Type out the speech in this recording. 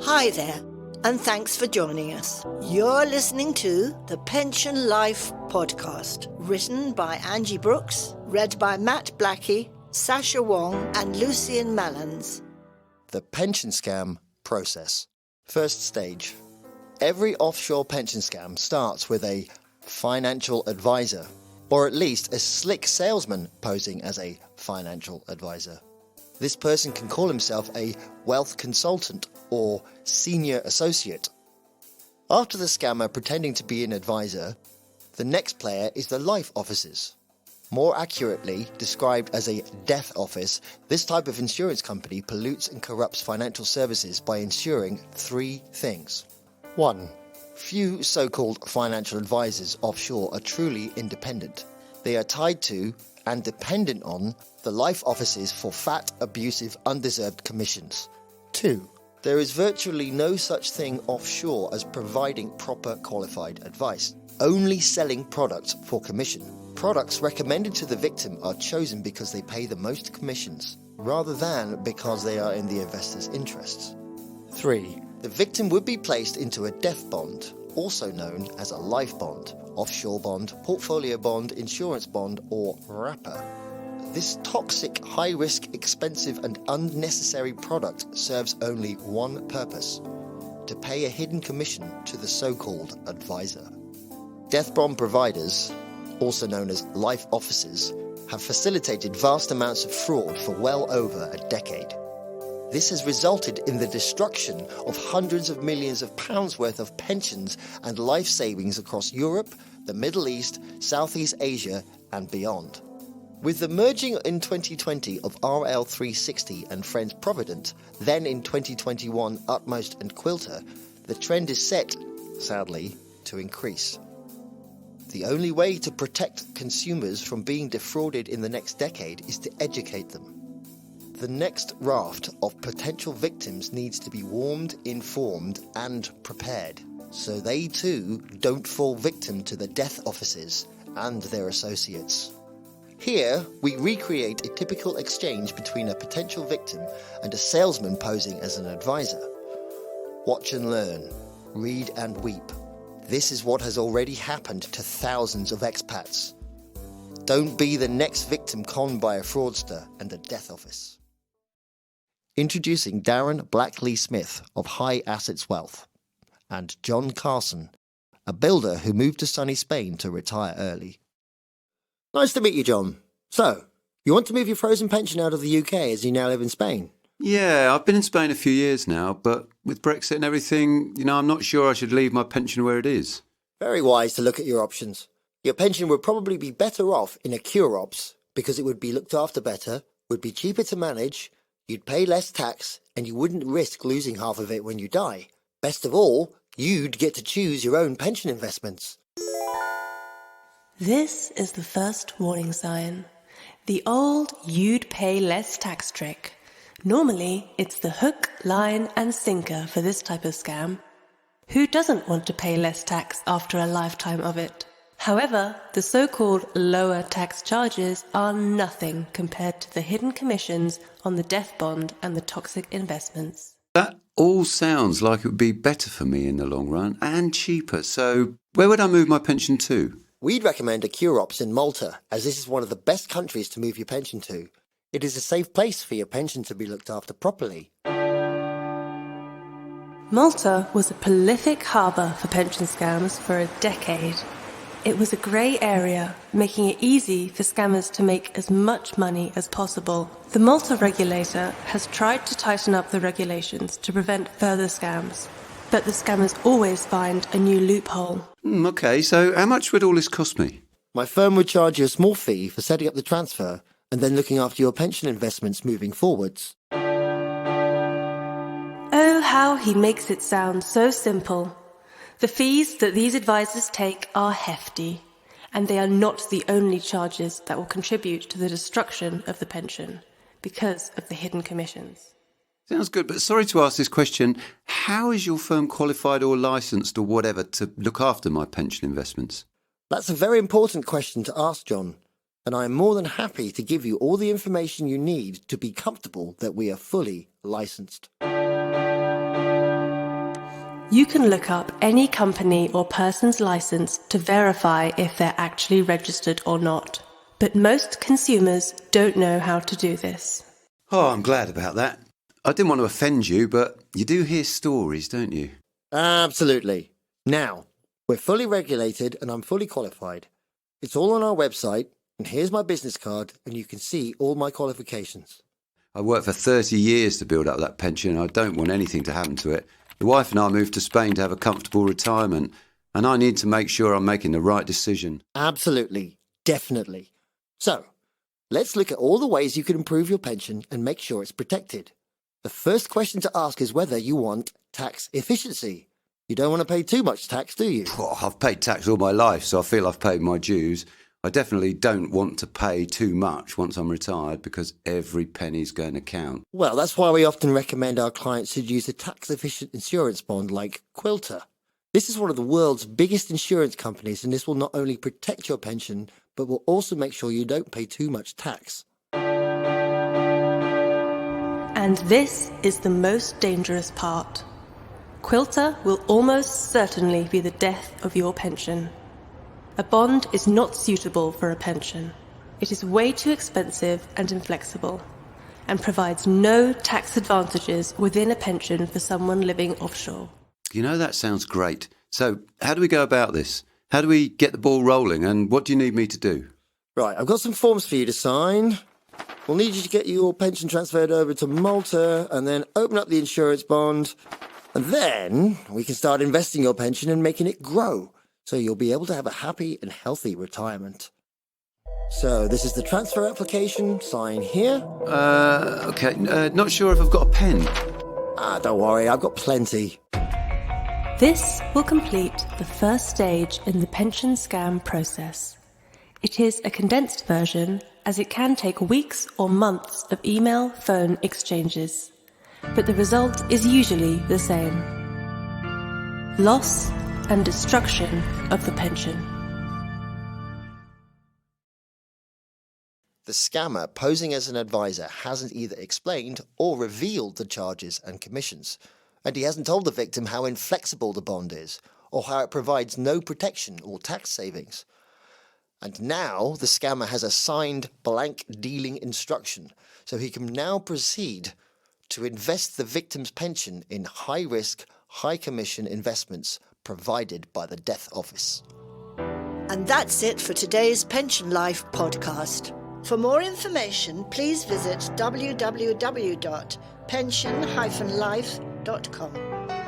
Hi there, and thanks for joining us. You're listening to the Pension Life podcast, written by Angie Brooks, read by Matt Blackie, Sasha Wong, and Lucian Mallans. The pension scam process. First stage. Every offshore pension scam starts with a financial advisor, or at least a slick salesman posing as a financial advisor. This person can call himself a wealth consultant or senior associate. After the scammer pretending to be an advisor, the next player is the life offices. More accurately described as a death office, this type of insurance company pollutes and corrupts financial services by ensuring three things. 1. Few so-called financial advisors offshore are truly independent. They are tied to and dependent on the life offices for fat, abusive, undeserved commissions. 2. There is virtually no such thing offshore as providing proper qualified advice, only selling products for commission. Products recommended to the victim are chosen because they pay the most commissions, rather than because they are in the investor's interests. 3. The victim would be placed into a death bond, also known as a life bond, offshore bond, portfolio bond, insurance bond, or wrapper. This toxic, high-risk, expensive and unnecessary product serves only one purpose: to pay a hidden commission to the so-called advisor. Death bond providers, also known as life officers, have facilitated vast amounts of fraud for well over a decade. This has resulted in the destruction of hundreds of millions of pounds worth of pensions and life savings across Europe, the Middle East, Southeast Asia and beyond. With the merging in 2020 of RL360 and Friends Provident, then in 2021 Utmost and Quilter, the trend is set, sadly, to increase. The only way to protect consumers from being defrauded in the next decade is to educate them. The next raft of potential victims needs to be warned, informed and prepared, so they too don't fall victim to the death offices and their associates. Here, we recreate a typical exchange between a potential victim and a salesman posing as an advisor. Watch and learn, read and weep. This is what has already happened to thousands of expats. Don't be the next victim conned by a fraudster and a death office. Introducing Darren Blackley-Smith of High Assets Wealth, and John Carson, a builder who moved to sunny Spain to retire early. Nice to meet you, John. So, you want to move your frozen pension out of the UK as you now live in Spain? Yeah, I've been in Spain a few years now, but with Brexit and everything, I'm not sure I should leave my pension where it is. Very wise to look at your options. Your pension would probably be better off in a cure ops because it would be looked after better, would be cheaper to manage, you'd pay less tax, and you wouldn't risk losing half of it when you die. Best of all, you'd get to choose your own pension investments. This is the first warning sign. The old you'd pay less tax trick. Normally, it's the hook, line and sinker for this type of scam. Who doesn't want to pay less tax after a lifetime of it? However, the so-called lower tax charges are nothing compared to the hidden commissions on the death bond and the toxic investments. That all sounds like it would be better for me in the long run and cheaper. So where would I move my pension to? We'd recommend a cure ops in Malta, as this is one of the best countries to move your pension to. It is a safe place for your pension to be looked after properly. Malta was a prolific harbour for pension scams for a decade. It was a grey area, making it easy for scammers to make as much money as possible. The Malta regulator has tried to tighten up the regulations to prevent further scams, but the scammers always find a new loophole. Okay, so how much would all this cost me? My firm would charge you a small fee for setting up the transfer and then looking after your pension investments moving forwards. Oh, how he makes it sound so simple. The fees that these advisors take are hefty, and they are not the only charges that will contribute to the destruction of the pension because of the hidden commissions. Sounds good, but sorry to ask this question. How is your firm qualified or licensed or whatever to look after my pension investments? That's a very important question to ask, John, and I am more than happy to give you all the information you need to be comfortable that we are fully licensed. You can look up any company or person's license to verify if they're actually registered or not. But most consumers don't know how to do this. Oh, I'm glad about that. I didn't want to offend you, but you do hear stories, don't you? Absolutely. Now, we're fully regulated and I'm fully qualified. It's all on our website, and here's my business card, and you can see all my qualifications. I worked for 30 years to build up that pension, and I don't want anything to happen to it. The wife and I moved to Spain to have a comfortable retirement, and I need to make sure I'm making the right decision. Absolutely. Definitely. So, let's look at all the ways you can improve your pension and make sure it's protected. The first question to ask is whether you want tax efficiency. You don't want to pay too much tax, do you? Oh, I've paid tax all my life, so I feel I've paid my dues. I definitely don't want to pay too much once I'm retired because every penny's going to count. Well, that's why we often recommend our clients should use a tax-efficient insurance bond like Quilter. This is one of the world's biggest insurance companies, and this will not only protect your pension, but will also make sure you don't pay too much tax. And this is the most dangerous part. Quilter will almost certainly be the death of your pension. A bond is not suitable for a pension. It is way too expensive and inflexible, and provides no tax advantages within a pension for someone living offshore. You know, that sounds great. So, how do we go about this? How do we get the ball rolling, and what do you need me to do? Right, I've got some forms for you to sign. We'll need you to get your pension transferred over to Malta and then open up the insurance bond. And then we can start investing your pension and making it grow, so you'll be able to have a happy and healthy retirement. So this is the transfer application. Sign here. Okay. Not sure if I've got a pen. Don't worry, I've got plenty. This will complete the first stage in the pension scam process. It is a condensed version, as it can take weeks or months of email-phone exchanges. But the result is usually the same: loss and destruction of the pension. The scammer posing as an advisor hasn't either explained or revealed the charges and commissions, and he hasn't told the victim how inflexible the bond is, or how it provides no protection or tax savings. And now the scammer has a signed blank dealing instruction, so he can now proceed to invest the victim's pension in high-risk, high-commission investments provided by the Death Office. And that's it for today's Pension Life podcast. For more information, please visit www.pension-life.com.